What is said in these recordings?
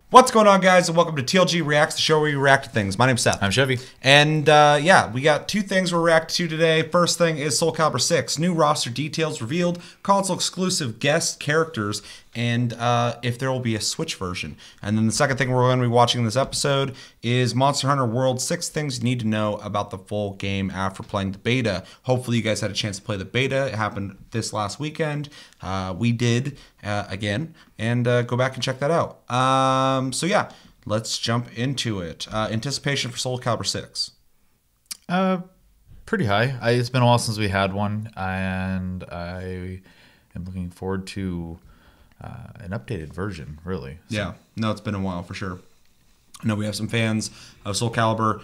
What's going on, guys, and welcome to TLG Reacts, the show where we react to things. My name's Seth. I'm Chevy. And yeah, we got two things we're reacting to today. First thing is Soul Calibur 6. New roster details revealed, console exclusive guest characters, and if there will be a Switch version. And then the second thing we're going to be watching in this episode is Monster Hunter World 6 things you need to know about the full game after playing the beta. Hopefully you guys had a chance to play the beta. It happened this last weekend. We did again, and go back and check that out. So yeah, let's jump into it. Anticipation for Soul Calibur 6. Pretty high. It's been a while since we had one, and I am looking forward to an updated version, really. So. Yeah, no, it's been a while for sure. I know we have some fans of Soul Calibur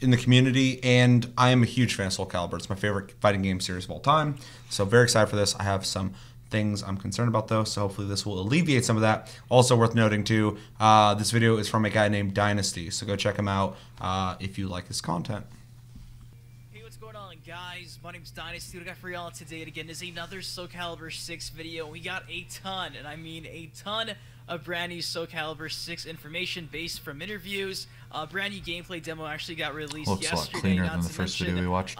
in the community, and I am a huge fan of Soul Calibur. It's my favorite fighting game series of all time, so very excited for this. I have some things I'm concerned about, though, so hopefully this will alleviate some of that. Also worth noting, too, this video is from a guy named Dynasty, so go check him out if you like his content. Hey, what's going on, guys? My name's Dynasty. What I got for y'all today again is another Soul Calibur 6 video. We got a ton, and I mean a ton, of brand new Soul Calibur 6 information based from interviews. Brand new gameplay demo actually got released yesterday. Looks a lot cleaner than the first video we watched.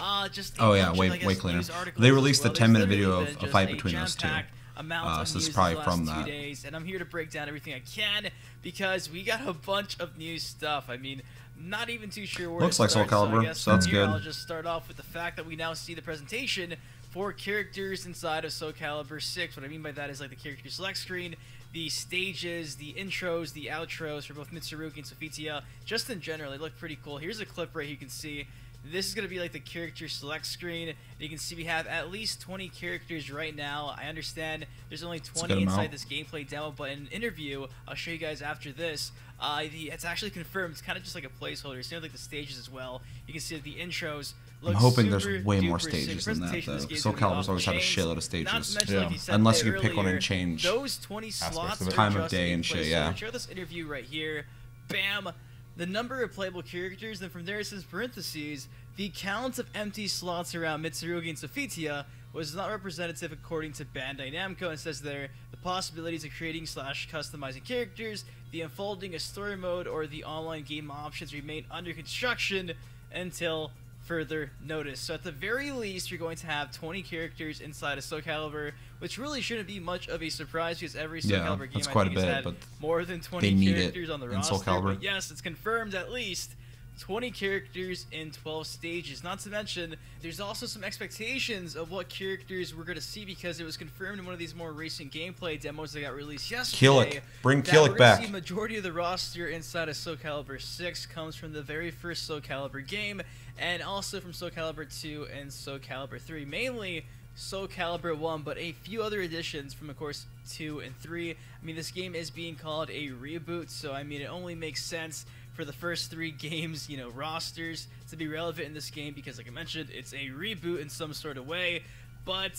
Oh yeah, way cleaner. They released a 10-minute video of a fight between us two. So this is probably from that. And I'm here to break down everything I can because we got a bunch of new stuff. I mean, not even too sure where looks to like start, Soul Calibur, so that's good. I'll just start off with the fact that we now see the presentation for characters inside of Soul Calibur 6. What I mean by that is like the character select screen, the stages, the intros, the outros for both Mitsurugi and Sophitia. Just in general, they look pretty cool. Here's a clip right here you can see. This is going to be like the character select screen. You can see we have at least 20 characters right now. I understand there's only 20 inside this gameplay demo, but in an interview, I'll show you guys after this, it's actually confirmed. It's kind of just like a placeholder. Same like the stages as well. You can see that the intros look I'm hoping super there's way more duper stages sick. than that, though. Soul Calibur's always had a shitload of stages. Mention, like Unless you can pick one and change those 20 slots time of day and shit, yeah. Check out this interview right here. Bam! The number of playable characters, and from there it says parentheses, the count of empty slots around Mitsurugi and Sophitia was not representative according to Bandai Namco, and it says there, the possibilities of creating / customizing characters, the unfolding a story mode, or the online game options remain under construction until further notice. So at the very least, you're going to have 20 characters inside of Soul Calibur, which really shouldn't be much of a surprise because every Soul Calibur game that's quite a bit, has had but more than 20 characters on the roster. Soul Calibur. But yes, it's confirmed at least 20 characters in 12 stages. Not to mention, there's also some expectations of what characters we're going to see because it was confirmed in one of these more recent gameplay demos that got released yesterday. Kilik. Bring Kilik back. The majority of the roster inside of Soul Calibur 6 comes from the very first Soul Calibur game, and also from Soul Calibur 2 and Soul Calibur 3. Mainly Soul Calibur 1, but a few other additions from, of course, 2 and 3. I mean, this game is being called a reboot, so, I mean, it only makes sense for the first 3 games, you know, rosters to be relevant in this game because, like I mentioned, it's a reboot in some sort of way. But,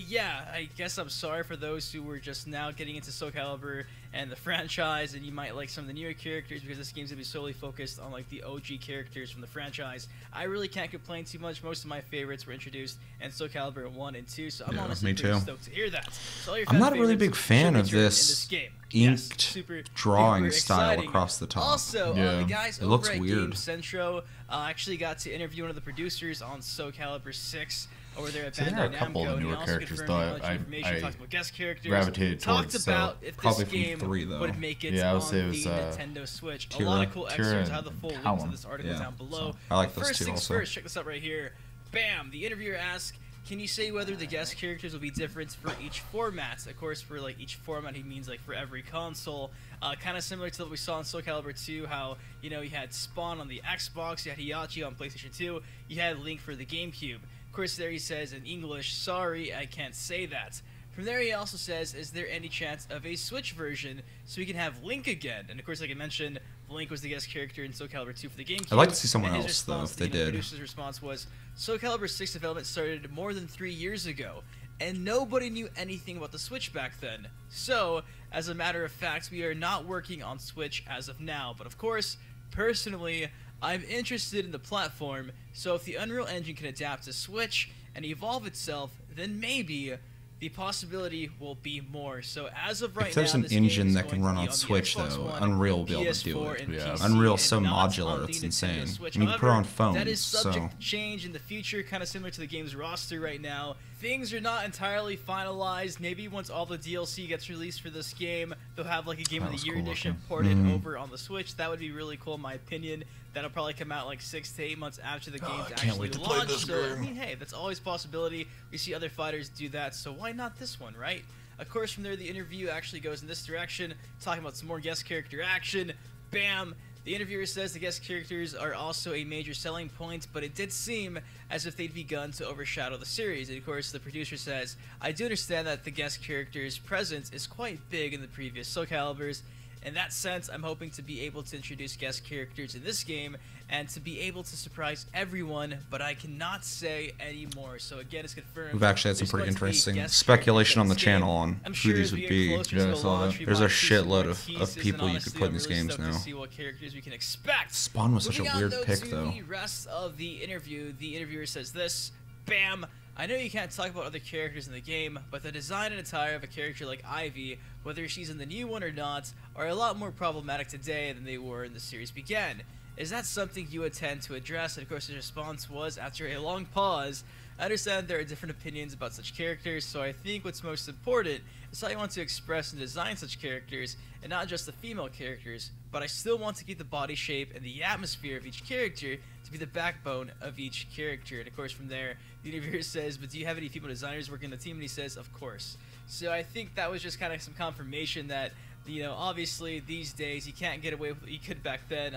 yeah, I guess I'm sorry for those who were just now getting into Soul Calibur and the franchise, and you might like some of the newer characters because this game's going to be solely focused on, like, the OG characters from the franchise. I really can't complain too much. Most of my favorites were introduced in Soul Calibur 1 and 2, so I'm honestly pretty stoked to hear that. So I'm not a really big fan of this inked drawing style across the top. Also, the guys over at weird. Game Centro actually got to interview one of the producers on Soul Calibur 6 over there at Bandai Namco. A couple of newer characters, though. I talked about guest characters, gravitated towards. talked about if this game would make it on the Nintendo Switch. A lot of cool excerpts. I have the full link to this article down below. So, I like those first two things also. first, check this out right here. Bam! The interviewer asks, can you say whether the guest characters will be different for each format? Of course, for like each format, he means like for every console. Kind of similar to what we saw in Soul Calibur 2, how, you know, you had Spawn on the Xbox, you had Heihachi on PlayStation 2, you had Link for the GameCube. Of course, there he says in English, sorry, I can't say that. From there, he also says, is there any chance of a Switch version so we can have Link again? And of course, like I mentioned, Link was the guest character in Soul Calibur 2 for the GameCube. I'd like to see someone else, though, if they did. The producer's response was, Soul Calibur 6 development started more than 3 years ago, and nobody knew anything about the Switch back then. So, as a matter of fact, we are not working on Switch as of now. But of course, personally, I'm interested in the platform, so if the Unreal Engine can adapt to Switch and evolve itself, then maybe the possibility will be more. So as of right If there's now, an this game engine is that going can to run be on the Switch, Xbox though, One, Unreal will be able to do PS4, it. and Yeah. PC, Unreal's and so not modular, on the it's Nintendo insane. Switch. I mean, you can put it However, on phones, that is subject so... to change in the future, kind of similar to the game's roster right now. Things are not entirely finalized. Maybe once all the DLC gets released for this game, they'll have like a Game That of the was Year cool edition looking. ported Mhm. over on the Switch. That would be really cool in my opinion. That'll probably come out like 6 to 8 months after the game I to can't actually wait to play launch. this So, I game. mean, hey, that's always a possibility. We see other fighters do that, so why not this one, right? Of course, from there, the interview actually goes in this direction, talking about some more guest character action. Bam! The interviewer says the guest characters are also a major selling point, but it did seem as if they'd begun to overshadow the series. And of course, the producer says, I do understand that the guest character's presence is quite big in the previous Soul Caliburs. In that sense, I'm hoping to be able to introduce guest characters in this game and to be able to surprise everyone, but I cannot say any more. So again, it's confirmed. We've actually had some there's pretty going to be interesting guest speculation on the characters in this channel game. on I'm who sure these as we would get be. closer to Yeah, I the saw launch, that. we There's a might see some more shitload of teases, people and you could honestly, put in I'm these really games stoked now. to see what characters we can expect. Spawn was such a Moving on, weird though, pick, to though. the rest of the interview, the interviewer says this, bam, I know you can't talk about other characters in the game, but the design and attire of a character like Ivy, whether she's in the new one or not, are a lot more problematic today than they were in the series began. Is that something you intend to address? And of course his response was, after a long pause, I understand there are different opinions about such characters, so I think what's most important is how you want to express and design such characters, and not just the female characters, but I still want to keep the body shape and the atmosphere of each character to be the backbone of each character. And of course from there, the interviewer says, but do you have any female designers working on the team? And he says, of course. So I think that was just kind of some confirmation that, you know, obviously these days you can't get away with what you could back then.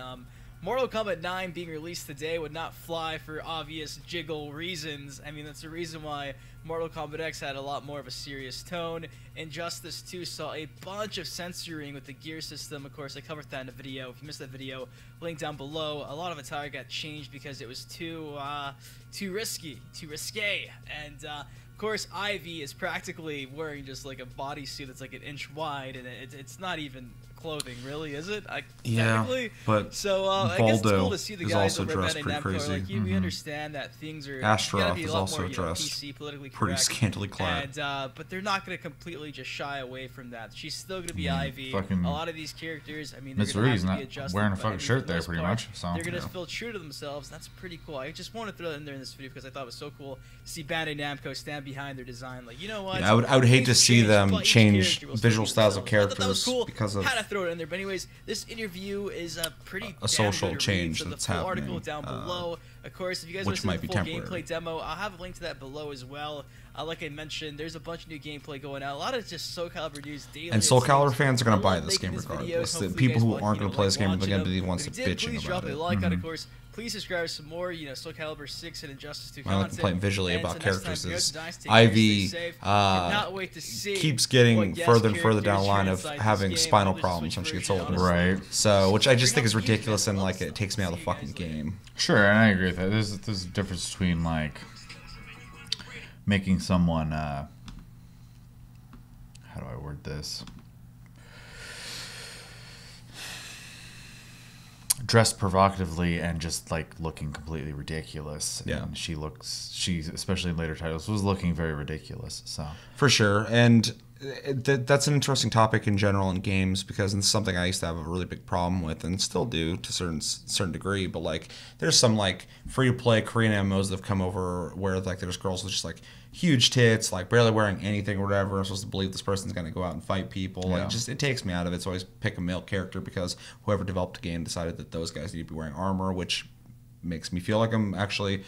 Mortal Kombat 9 being released today would not fly for obvious jiggle reasons. I mean, that's the reason why Mortal Kombat X had a lot more of a serious tone. Injustice 2 saw a bunch of censoring with the gear system. Of course, I covered that in a video. If you missed that video, link down below. A lot of attire got changed because it was too risque. And of course, Ivy is practically wearing just like a bodysuit that's like an inch wide, and it's not even clothing, really, is it? Yeah, but so I guess it's cool Voldo to see the is guys also over at dressed Bandai pretty Namco are crazy. like, we understand that things are Astaroth gotta be a is lot also more, dressed PC, politically pretty correct. scantily clad. And but they're not gonna completely just shy away from that. She's still gonna be Ivy. fucking A lot of these characters, I mean, Miss they're gonna Ree's have to not be adjusted. wearing a but, I fucking mean, for shirt the there most pretty part, much, so, they're gonna yeah. feel true to themselves. That's pretty cool. I just want to throw that in there in this video because I thought it was so cool to see Bandai Namco stand behind their design. Like, you know what? Yeah, I would hate to Things see change, them but each change character will still visual be styles of themselves. I thought that was characters cool. because of Had to throw it in there. But anyways, this interview is a pretty a social damn good change read, so that's the full happening, article down below. Of course, if you guys which want to might see be the full temporary. gameplay demo, I'll have a link to that below as well. Like I mentioned, there's a bunch of new gameplay going out. A lot of just Soul Calibur news daily. And Soul it Calibur seems. fans are going I to buy love this making game these videos. regardless. The Hopefully you people guys who want, aren't going to play this game are watching going to be them. the ones If that you did, bitching please about drop a it. like on, of course. Please subscribe to some more, Soul Calibur 6 and Injustice 2 I like content. to play visually And about until next characters time, is guys, take care, stay Ivy safe. Cannot wait to see keeps what getting guest further and further down the characters line of translate this having game, spinal probably the problems Switch when she gets version, older. honestly. Right. So, which I just think is Bring up the ridiculous and gameplay. like it takes me out of the See you guys fucking later. game. Sure, and I agree with that. There's a difference between like making someone how do I word this? Dressed provocatively and just like looking completely ridiculous. Yeah. And she especially in later titles was looking very ridiculous. So For sure, and that's an interesting topic in general in games because it's something I used to have a really big problem with and still do to a certain degree. But like, there's some like free to play Korean MMOs that have come over where like there's girls with just like huge tits, like barely wearing anything or whatever. I'm supposed to believe this person's gonna go out and fight people. Yeah. Like, just it takes me out of it. So I always pick a male character because whoever developed the game decided that those guys need to be wearing armor, which makes me feel like I'm actually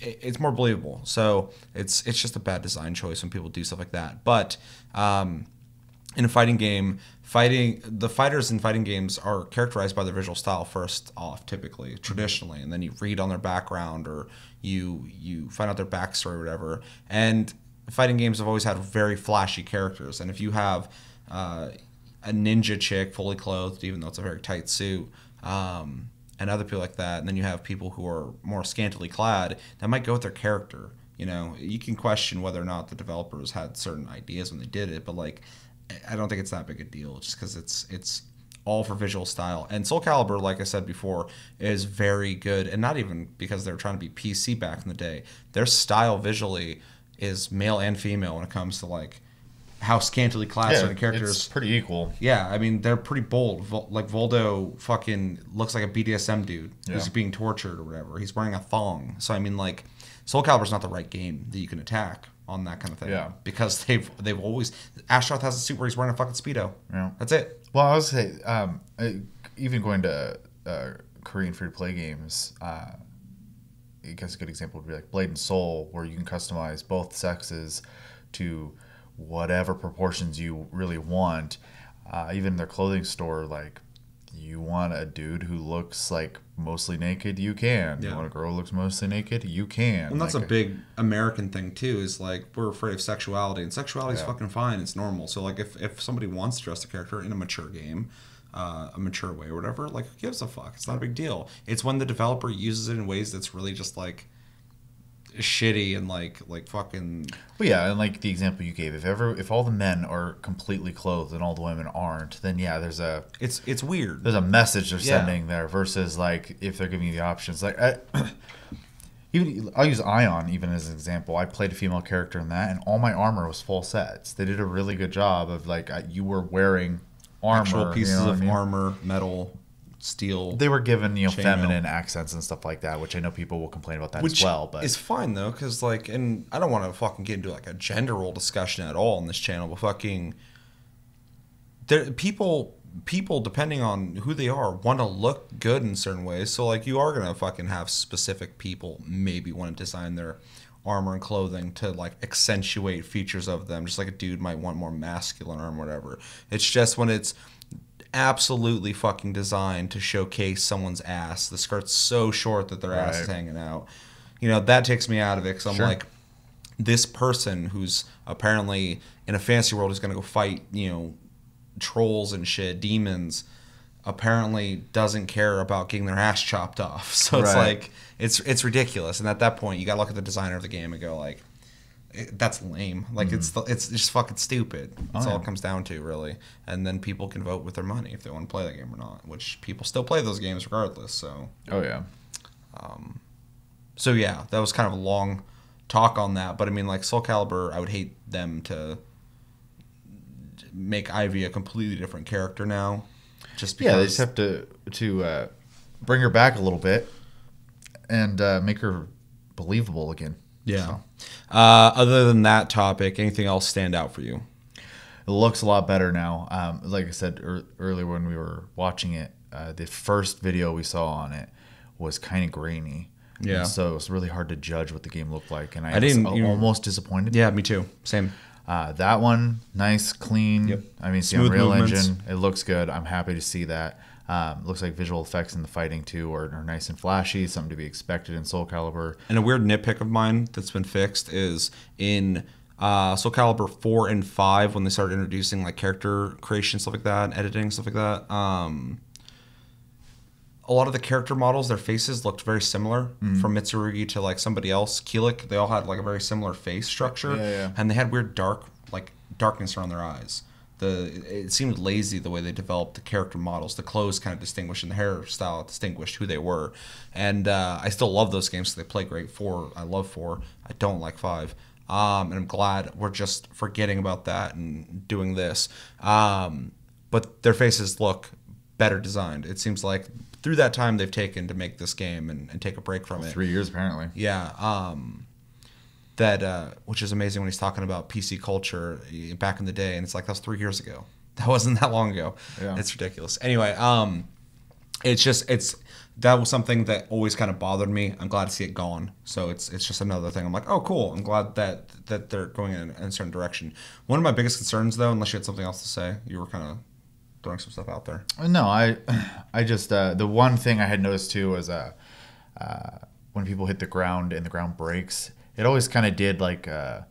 it's more believable. So it's just a bad design choice when people do stuff like that. But in a fighting game, the fighters in fighting games are characterized by their visual style first off, typically, traditionally, and then you read on their background or you find out their backstory or whatever. And fighting games have always had very flashy characters, and if you have a ninja chick fully clothed, even though it's a very tight suit, and other people like that, and then you have people who are more scantily clad, that might go with their character. You know, you can question whether or not the developers had certain ideas when they did it, but like, I don't think it's that big a deal just because it's all for visual style. And Soul Calibur, like I said before, is very good, and not even because they were trying to be PC back in the day. Their style visually is male and female when it comes to like how scantily clad certain characters. It's pretty equal. Yeah, I mean they're pretty bold. Like Voldo fucking looks like a BDSM dude who's being tortured or whatever. He's wearing a thong. So I mean, like, Soul Calibur's not the right game that you can attack on that kind of thing. Yeah, because they've always Astroth has a suit where he's wearing a fucking speedo. Yeah, that's it. Well, I was gonna say, even going to Korean free-to-play games, I guess a good example would be like Blade and Soul, where you can customize both sexes to whatever proportions you really want. Even their clothing store, like, you want a dude who looks like mostly naked, you can. You want a girl who looks mostly naked, you can. And that's like a big American thing too, is like we're afraid of sexuality, and sexuality is fucking fine, it's normal. So like if somebody wants to dress a character in a mature game, a mature way or whatever, like, who gives a fuck? It's not a big deal. It's when the developer uses it in ways that's really just like shitty and like fucking. Well, yeah, and like the example you gave, if all the men are completely clothed and all the women aren't, then yeah, it's weird. There's a message they're sending there versus like if they're giving you the options. Like even I'll use Ion even as an example. I played a female character in that, and all my armor was full sets. They did a really good job of like you were wearing armor, actual pieces of armor, metal, steel. They were given feminine accents and stuff like that, which I know people will complain about that as well. But it's fine though, because like, and I don't want to fucking get into like a gender role discussion at all on this channel, but fucking, people depending on who they are want to look good in certain ways. So like, you are gonna fucking have specific people maybe want to design their armor and clothing to like accentuate features of them, just like a dude might want more masculine armor, whatever. It's just when it's absolutely fucking designed to showcase someone's ass, the skirt's so short that their ass is hanging out, that takes me out of it, because I'm like, this person who's apparently in a fantasy world is going to go fight trolls and shit, demons, apparently doesn't care about getting their ass chopped off. So it's like, it's ridiculous. And at that point, you got to look at the designer of the game and go like, that's lame. Like, it's just fucking stupid. That's all it comes down to, really. And then people can vote with their money if they want to play that game or not, which people still play those games regardless. So so yeah, that was kind of a long talk on that. But I mean, like, Soul Calibur, I would hate them to make Ivy a completely different character now. Just because they just have to bring her back a little bit and make her believable again. Yeah. So. Other than that topic, anything else stand out for you? It looks a lot better now. Like I said earlier when we were watching it, the first video we saw on it was kind of grainy. Yeah. And so it was really hard to judge what the game looked like, and I was almost disappointed. Yeah, me too. Same. That one, nice, clean. Yep. I mean, it's the Unreal Engine. It looks good. I'm happy to see that. Looks like visual effects in the fighting too are nice and flashy, something to be expected in Soul Calibur. And a weird nitpick of mine that's been fixed is in Soul Calibur 4 and 5, when they started introducing like character creation, stuff like that, editing, stuff like that. A lot of the character models, their faces looked very similar from Mitsurugi to like somebody else. Kilik, they all had like a very similar face structure, and they had weird darkness around their eyes. It seemed lazy the way they developed the character models. The clothes kind of distinguished, and the hairstyle distinguished who they were. And I still love those games, so they play great. 4, I love 4. I don't like 5. And I'm glad we're just forgetting about that and doing this. But their faces look better designed. It seems like through that time they've taken to make this game and take a break from it. 3 years apparently. Yeah. Which is amazing when he's talking about PC culture back in the day, and it's like, that was 3 years ago. That wasn't that long ago. Yeah. It's ridiculous. Anyway, that was something that always kind of bothered me. I'm glad to see it gone. So it's just another thing. I'm like, oh, cool. I'm glad that they're going in a certain direction. One of my biggest concerns, though, unless you had something else to say, you were kind of throwing some stuff out there. No, I just the one thing I had noticed too was when people hit the ground and the ground breaks, it always kind of did like an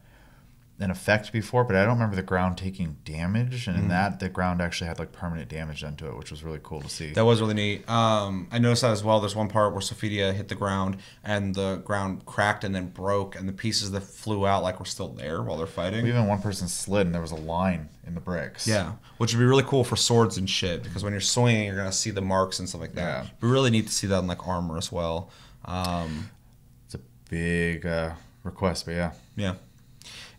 effect before, but I don't remember the ground taking damage, and in that the ground actually had like permanent damage done to it, which was really cool to see. That was really neat. I noticed that as well. There's one part where Sophidia hit the ground and the ground cracked and then broke, and the pieces that flew out like were still there while they're fighting. Even one person slid and there was a line in the bricks. Yeah, which would be really cool for swords and shit, because when you're swinging, you're gonna see the marks and stuff like that. Yeah. We really need to see that in like armor as well. It's a big request, but yeah. Yeah.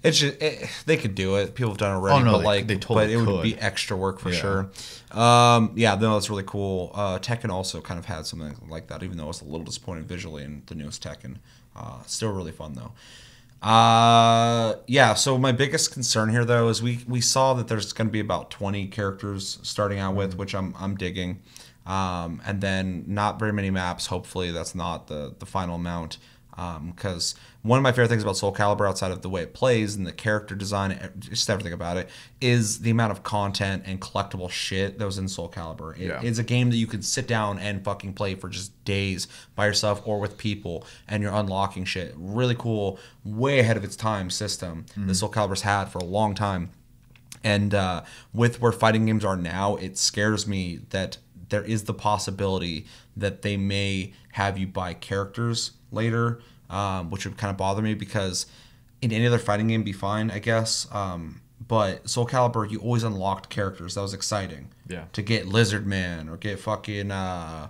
It's just they could do it. People have done it already, Oh, no, but they- like, they totally but it would be could. extra work for Yeah. sure. Yeah, no, that's really cool. Tekken also kind of had something like that, even though it was a little disappointing visually in the newest Tekken. Still really fun though. Yeah. So my biggest concern here though is we saw that there's going to be about 20 characters starting out with, which I'm digging. And then not very many maps. Hopefully that's not the final amount. Because one of my favorite things about Soul Calibur, outside of the way it plays and the character design, just everything about it, is the amount of content and collectible shit that was in Soul Calibur. It's a game that you can sit down and fucking play for just days by yourself or with people, and you're unlocking shit. Really cool, way ahead of its time system that Soul Calibur's had for a long time. And with where fighting games are now, it scares me that there is the possibility that they may have you buy characters later, which would kind of bother me, because in any other fighting game, be fine, I guess. But Soul Calibur, you always unlocked characters. That was exciting. Yeah. To get Lizard Man or get fucking the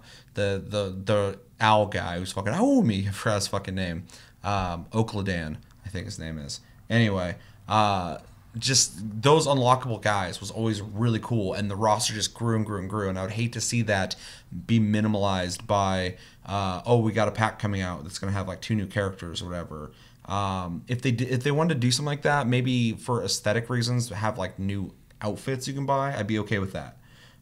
owl guy who's fucking Aomi, I forgot his fucking name. Okladan, I think his name is. Anyway, just those unlockable guys was always really cool, and the roster just grew and grew and grew, and I would hate to see that be minimalized by we got a pack coming out that's going to have like 2 new characters or whatever. If they wanted to do something like that, maybe for aesthetic reasons, to have like new outfits you can buy, I'd be okay with that.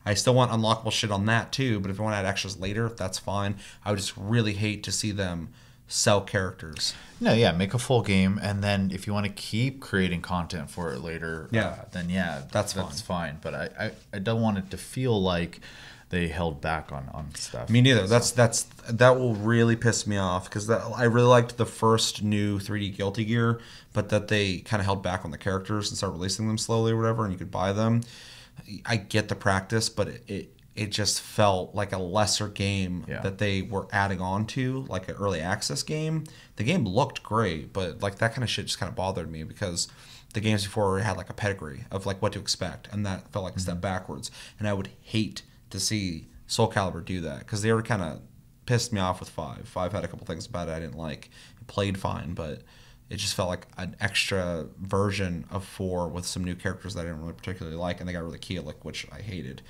I still want unlockable shit on that too, but if I want to add extras later, that's fine. I would just really hate to see them sell characters. No, yeah, make a full game, and then if you want to keep creating content for it later, then that's fine. But I don't want it to feel like they held back on stuff. Me neither. That will really piss me off, because I really liked the first new 3D Guilty Gear, but that they kind of held back on the characters and started releasing them slowly or whatever, and you could buy them. I get the practice, but it just felt like a lesser game that they were adding on to, like an early access game. The game looked great, but like that kind of shit just kind of bothered me, because the games before had like a pedigree of like what to expect, and that felt like a step backwards. And I would hate to see Soul Calibur do that, because they were kind of pissed me off with 5. 5 had a couple things about it I didn't like. It played fine, but it just felt like an extra version of 4 with some new characters that I didn't really particularly like, and they got rid of Keelik, which I hated,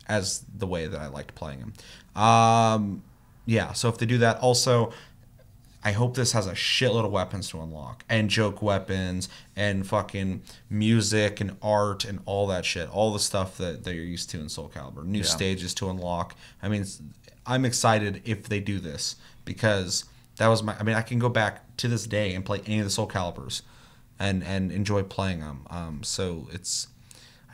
as the way that I liked playing him. Yeah, so if they do that, also, I hope this has a shitload of weapons to unlock, and joke weapons, and fucking music, and art, and all that shit. All the stuff that you're used to in Soul Calibur. New stages to unlock. I mean, I'm excited if they do this, because that was I can go back to this day and play any of the Soul Caliburs and enjoy playing them. So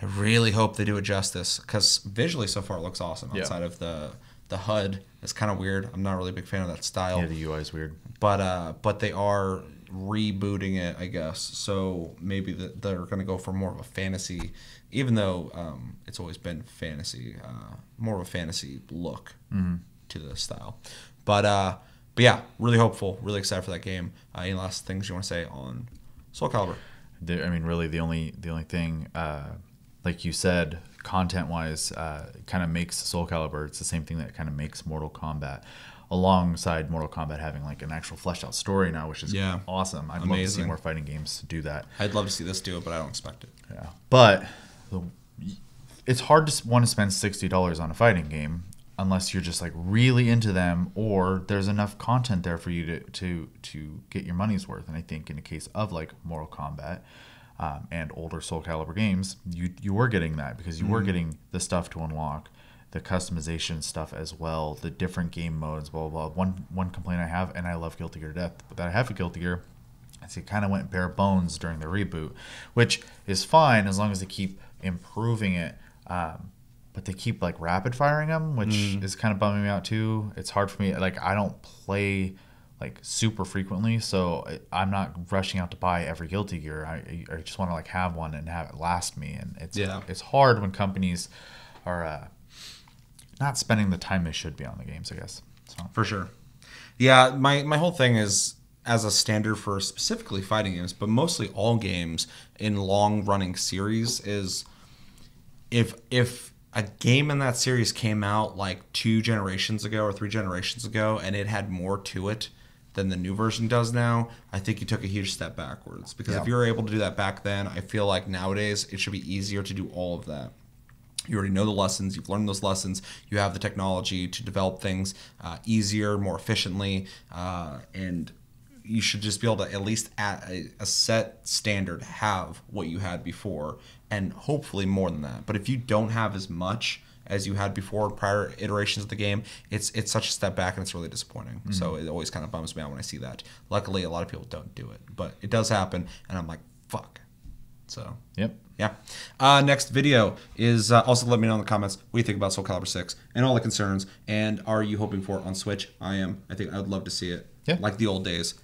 I really hope they do it justice, because visually so far it looks awesome. Outside of the HUD, it's kind of weird. I'm not really a big fan of that style. Yeah, the UI is weird. But they are rebooting it, I guess. So maybe they're going to go for more of a fantasy, even though it's always been fantasy, more of a fantasy look to the style. But yeah, really hopeful, really excited for that game. Any last things you want to say on Soul Calibur? I mean, really, the only thing, like you said, content-wise, kind of makes Soul Calibur. It's the same thing that kind of makes Mortal Kombat, alongside Mortal Kombat having like an actual fleshed-out story now, which is awesome. I'd love to see more fighting games do that. I'd love to see this do it, but I don't expect it. Yeah, but it's hard to want to spend $60 on a fighting game unless you're just like really into them, or there's enough content there for you to get your money's worth. And I think in the case of like Mortal Kombat and older Soul Calibur games, you were getting that, because you were getting the stuff to unlock, the customization stuff as well, the different game modes, blah blah blah. One complaint I have, and I love Guilty Gear to death, but that I have a Guilty Gear, is it kind of went bare bones during the reboot, which is fine as long as they keep improving it. But they keep like rapid firing them, which is kind of bumming me out too. It's hard for me. Like, I don't play like super frequently, so I'm not rushing out to buy every Guilty Gear. I just want to like have one and have it last me. And it's hard when companies are not spending the time they should be on the games, I guess. So. For sure. Yeah, my whole thing is, as a standard for specifically fighting games, but mostly all games in long running series, is if a game in that series came out like 2 generations ago or 3 generations ago, and it had more to it than the new version does now, I think you took a huge step backwards. Because Yeah. if you were able to do that back then, I feel like nowadays it should be easier to do all of that. You already know the lessons. You've learned those lessons. You have the technology to develop things easier, more efficiently, and you should just be able to, at least at a set standard, have what you had before, and hopefully more than that. But if you don't have as much as you had before prior iterations of the game, it's such a step back, and it's really disappointing. So it always kind of bums me out when I see that. Luckily, a lot of people don't do it, but it does happen, and I'm like, fuck. So Yep. yeah. Next video is also let me know in the comments what you think about Soul Calibur 6 and all the concerns, and are you hoping for it on Switch? I am. I think I would love to see it. Yeah. Like the old days.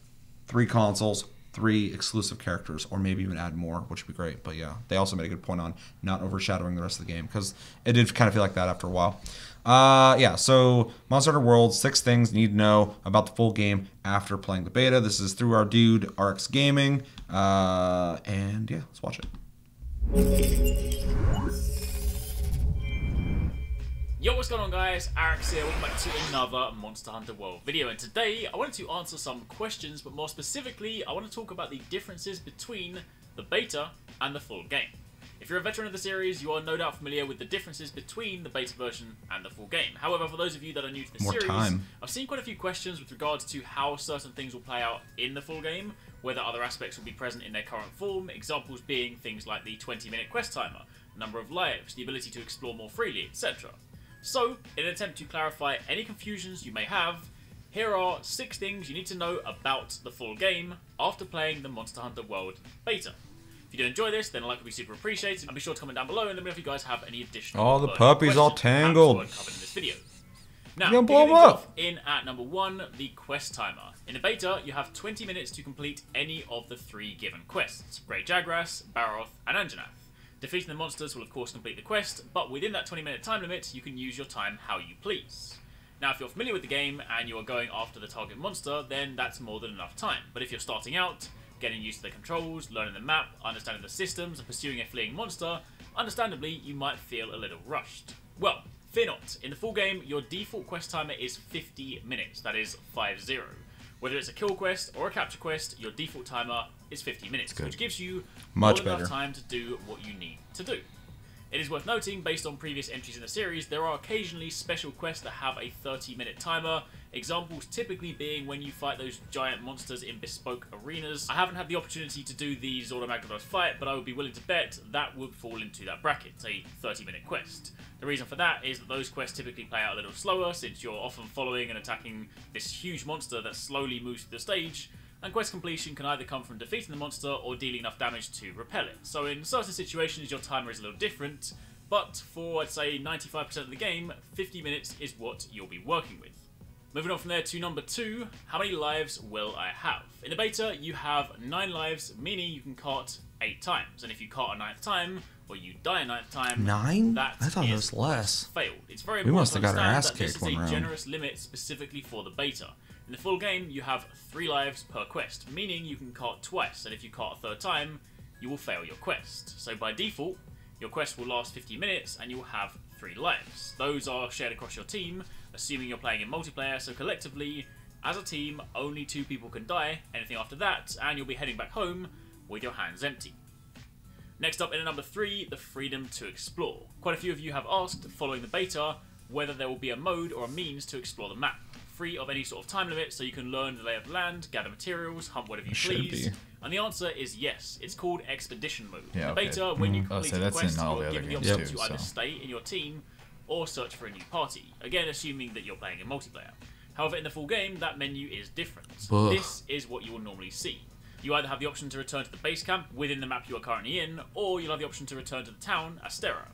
3 consoles, 3 exclusive characters, or maybe even add more, which would be great. But yeah, they also made a good point on not overshadowing the rest of the game, because it did kind of feel like that after a while. Yeah, so Monster Hunter World, 6 things you need to know about the full game after playing the beta. This is through our dude, RX Gaming. And yeah, let's watch it. Yo, what's going on guys? Arax here, welcome back to another Monster Hunter World video, and today I wanted to answer some questions, but more specifically I want to talk about the differences between the beta and the full game. If you're a veteran of the series, you are no doubt familiar with the differences between the beta version and the full game. However, for those of you that are new to the series, I've seen quite a few questions with regards to how certain things will play out in the full game, whether other aspects will be present in their current form, examples being things like the 20-minute quest timer, number of lives, the ability to explore more freely, etc. So, in an attempt to clarify any confusions you may have, here are 6 things you need to know about the full game after playing the Monster Hunter World beta. If you do enjoy this, then a like would be super appreciated, and be sure to comment down below and let me know if you guys have any additional Oh, the puppy's all tangled. Covered in this video. Now, You're gonna blow kicking him things up. off in at number 1, the quest timer. In the beta, you have 20 minutes to complete any of the 3 given quests: Great Jagras, Baroth, and Anjanath. Defeating the monsters will of course complete the quest, but within that 20-minute time limit, you can use your time how you please. Now, if you're familiar with the game and you are going after the target monster, then that's more than enough time. But if you're starting out, getting used to the controls, learning the map, understanding the systems, and pursuing a fleeing monster, understandably, you might feel a little rushed. Well, fear not. In the full game, your default quest timer is 50 minutes. That is 50. Whether it's a kill quest or a capture quest, your default timer is 50 minutes, which gives you Much more than better. enough time to do what you need to do. It is worth noting, based on previous entries in the series, there are occasionally special quests that have a 30-minute timer, examples typically being when you fight those giant monsters in bespoke arenas. I haven't had the opportunity to do the Zord Magdaros fight, but I would be willing to bet that would fall into that bracket, a 30-minute quest. The reason for that is that those quests typically play out a little slower, since you're often following and attacking this huge monster that slowly moves through the stage, and quest completion can either come from defeating the monster or dealing enough damage to repel it. So in certain situations your timer is a little different, but for I'd say 95% of the game, 50 minutes is what you'll be working with. Moving on from there to number 2, how many lives will I have? In the beta you have 9 lives, meaning you can cart 8 times, and if you cart a 9th time, or you die a 9th time, 9? that I thought it is was less. failed. It's very We important must to have got our understand ass that this kicked is one a round. generous limit specifically for the beta. In the full game, you have 3 lives per quest, meaning you can cart twice, and if you cart a 3rd time, you will fail your quest. So by default, your quest will last 50 minutes, and you will have 3 lives. Those are shared across your team, assuming you're playing in multiplayer, so collectively, as a team, only 2 people can die. Anything after that, and you'll be heading back home with your hands empty. Next up in at number 3, the freedom to explore. Quite a few of you have asked, following the beta, whether there will be a mode or a means to explore the map, free of any sort of time limit, so you can learn the lay of the land, gather materials, hunt whatever you please. And the answer is yes. It's called Expedition Mode. Yeah, in okay. beta, when you complete the that's in quest, all you're the other given the games option too, to either so. stay in your team or search for a new party. Again, assuming that you're playing in multiplayer. However, in the full game, that menu is different. Ugh. This is what you will normally see. You either have the option to return to the base camp within the map you are currently in, or you'll have the option to return to the town, Astera.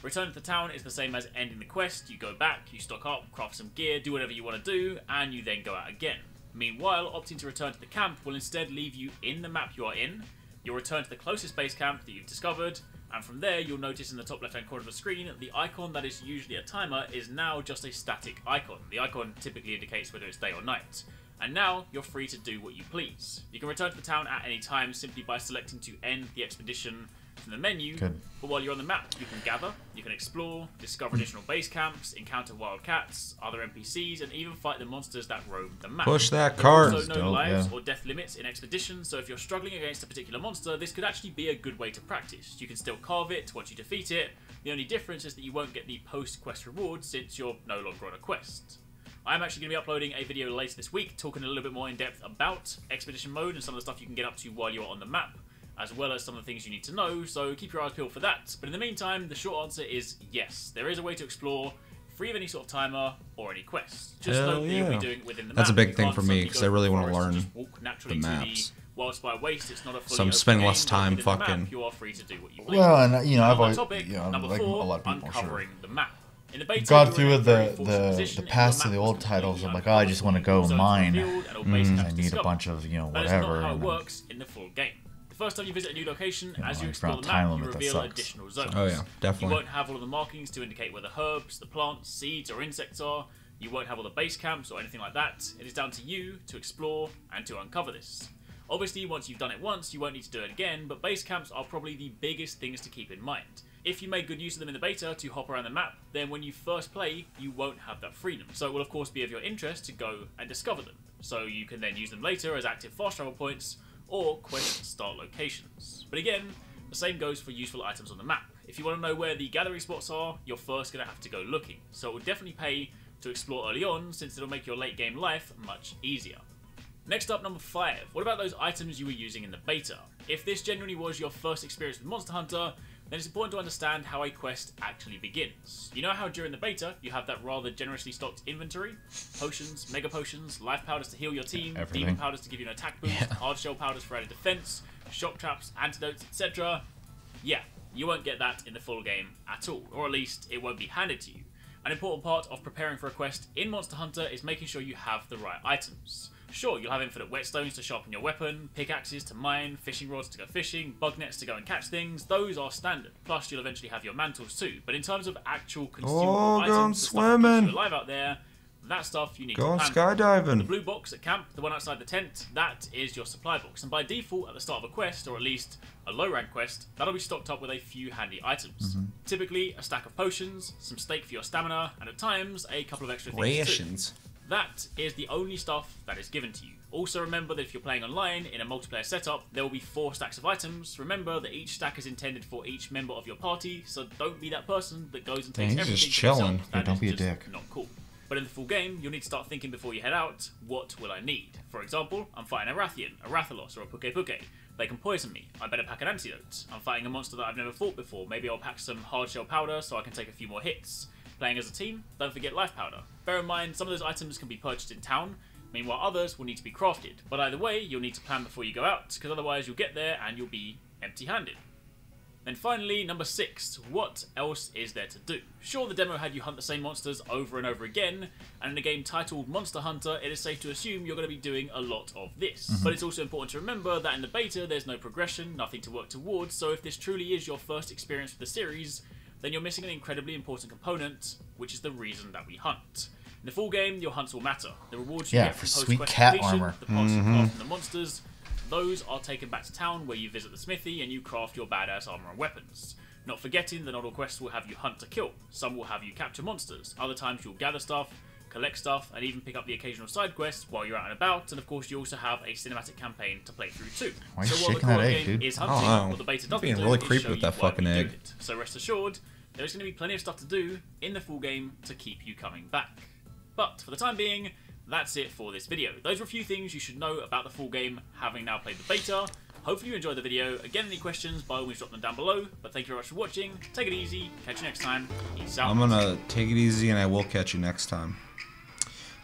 Return to the town is the same as ending the quest. You go back, you stock up, craft some gear, do whatever you want to do, and you then go out again. Meanwhile, opting to return to the camp will instead leave you in the map you are in. You'll return to the closest base camp that you've discovered, and from there you'll notice in the top left hand corner of the screen the icon that is usually a timer is now just a static icon. The icon typically indicates whether it's day or night. And now you're free to do what you please. You can return to the town at any time simply by selecting to end the expedition from the menu. Good. But while you're on the map, you can gather, you can explore, discover additional base camps, encounter wild cats, other NPCs, and even fight the monsters that roam the map. Push that There are cart. also no Dope, lives yeah. or death limits in expeditions, so if you're struggling against a particular monster, this could actually be a good way to practice. You can still carve it once you defeat it. The only difference is that you won't get the post-quest rewards since you're no longer on a quest. I'm actually going to be uploading a video later this week talking a little bit more in depth about Expedition Mode and some of the stuff you can get up to while you're on the map, as well as some of the things you need to know, so keep your eyes peeled for that. But in the meantime, the short answer is yes, there is a way to explore, free of any sort of timer or any quests. Just Hell note that you'll yeah. be doing it within the That's a map. big You thing can't for me, suddenly 'cause go I really to wanna forest and learn just walk naturally the to maps. Wildspire Waste, it's not a fully So I'm open spending game, less but time within the map, fucking- you are free to do what you please. Well, and you know, I've On always, that topic, you know, number like a 4, lot of people, sure. uncovering the map. In the beta, Gone you were through in a very the fortunate position the if past your of the map was old titles. I'm completely like, oh, I just want to go zones were mine. revealed and all base I camps need a discovered. bunch of, you know, That is whatever. not how it and then- works in the full game. The first time you visit a new location, as you if you're explore on the time map, you limit, that reveal sucks. additional zones. Oh, yeah, You definitely. won't have all of the markings to indicate where the herbs, the plants, seeds, or insects are. You won't have all the base camps or anything like that. It is down to you to explore and to uncover this. Obviously, once you've done it once, you won't need to do it again, but base camps are probably the biggest things to keep in mind. If you make good use of them in the beta to hop around the map, then when you first play, you won't have that freedom. So it will of course be of your interest to go and discover them. So you can then use them later as active fast travel points or quest start locations. But again, the same goes for useful items on the map. If you want to know where the gathering spots are, you're first going to have to go looking. So it will definitely pay to explore early on, since it'll make your late game life much easier. Next up, number 5. What about those items you were using in the beta? If this genuinely was your first experience with Monster Hunter, then it's important to understand how a quest actually begins. You know how during the beta, you have that rather generously stocked inventory? Potions, mega potions, life powders to heal your team, Everything. demon powders to give you an attack boost, hard shell powders for added defense, shock traps, antidotes, etc. Yeah, you won't get that in the full game at all, or at least it won't be handed to you. An important part of preparing for a quest in Monster Hunter is making sure you have the right items. Sure, you'll have infinite whetstones to sharpen your weapon, pickaxes to mine, fishing rods to go fishing, bug nets to go and catch things, those are standard. Plus you'll eventually have your mantles too, but in terms of actual consumable items, going the stuff that keeps swimming. you alive out there, that stuff you need Going to plan. The skydiving. blue box at camp, the one outside the tent, that is your supply box. And by default, at the start of a quest, or at least a low rank quest, that'll be stocked up with a few handy items. Typically, a stack of potions, some steak for your stamina, and at times, a couple of extra things too. Rations. That is the only stuff that is given to you. Also remember that if you're playing online in a multiplayer setup, there will be 4 stacks of items. Remember that each stack is intended for each member of your party, so don't be that person that goes and takes he's everything just for himself. chilling. That don't is be a just dick. not cool. But in the full game, you'll need to start thinking before you head out, what will I need? For example, I'm fighting a Rathian, a Rathalos, or a Puke. They can poison me. I better pack an antidote. I'm fighting a monster that I've never fought before. Maybe I'll pack some hard shell powder so I can take a few more hits. Playing as a team, don't forget life powder. Bear in mind, some of those items can be purchased in town, meanwhile others will need to be crafted. But either way, you'll need to plan before you go out, because otherwise you'll get there and you'll be empty-handed. Then finally, number 6, what else is there to do? Sure, the demo had you hunt the same monsters over and over again, and in a game titled Monster Hunter, it is safe to assume you're going to be doing a lot of this. But it's also important to remember that in the beta, there's no progression, nothing to work towards, so if this truly is your first experience with the series, then you're missing an incredibly important component, which is the reason that we hunt. In the full game, your hunts will matter. The rewards you Yeah, get for from sweet post-quest cat completion, armor. the parts you craft from the monsters, those are taken back to town where you visit the smithy and you craft your badass armor and weapons. Not forgetting that not all quests will have you hunt to kill. Some will have you capture monsters. Other times you'll gather stuff, collect stuff, and even pick up the occasional side quests while you're out and about. And of course, you also have a cinematic campaign to play through too. Why are you so while the shaking that core egg, game dude? is I hunting, don't know. what the beta You're doesn't being do really is creepy show with you that why fucking we do egg. it. So rest assured, there's going to be plenty of stuff to do in the full game to keep you coming back. But for the time being, that's it for this video. Those are a few things you should know about the full game, having now played the beta. Hopefully you enjoyed the video. Again, any questions, by all means drop them down below. But thank you very much for watching. Take it easy. Catch you next time. Peace out. I'm gonna take it easy, and I will catch you next time.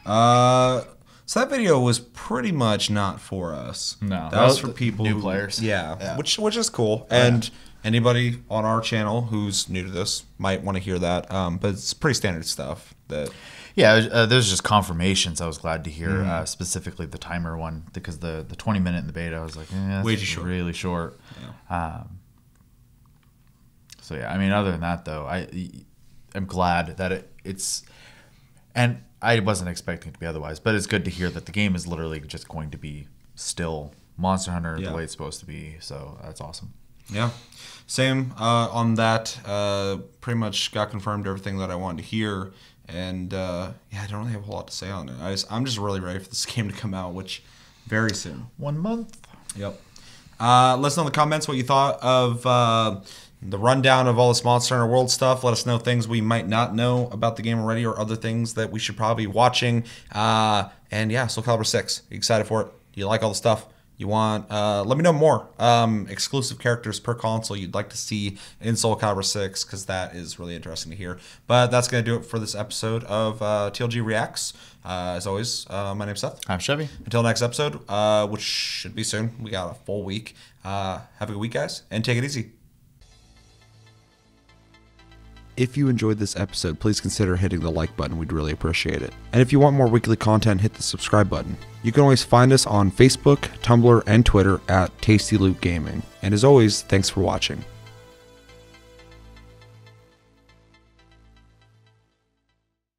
So that video was pretty much not for us. No. that was for people new who- players. Yeah, Yeah. which is cool. And anybody on our channel who's new to this might want to hear that. But it's pretty standard stuff. That Yeah, there's just confirmations I was glad to hear, specifically the timer one, because the 20 minute in the beta, I was like, that's Way too short. really short. So yeah, I mean, other than that though, I'm glad that it's, and I wasn't expecting it to be otherwise, but it's good to hear that the game is literally just going to be still Monster Hunter the way it's supposed to be. So that's awesome. Yeah. Same on that. Pretty much got confirmed everything that I wanted to hear. And yeah, I don't really have a whole lot to say on it. I'm just really ready for this game to come out, which very soon. 1 month. Yep. Let us know in the comments what you thought of the rundown of all this Monster Hunter World stuff. Let us know things we might not know about the game already or other things that we should probably be watching. And yeah, Soul Calibur 6. You excited for it? Do you like all the stuff? You want, let me know more exclusive characters per console you'd like to see in Soul Calibur 6, because that is really interesting to hear. But that's going to do it for this episode of TLG Reacts. As always, my name's Seth. I'm Chevy. Until next episode, which should be soon. We got a full week. Have a good week, guys, and take it easy. If you enjoyed this episode, please consider hitting the like button. We'd really appreciate it. And if you want more weekly content, hit the subscribe button. You can always find us on Facebook, Tumblr, and Twitter at Tasty Loot Gaming. And as always, thanks for watching.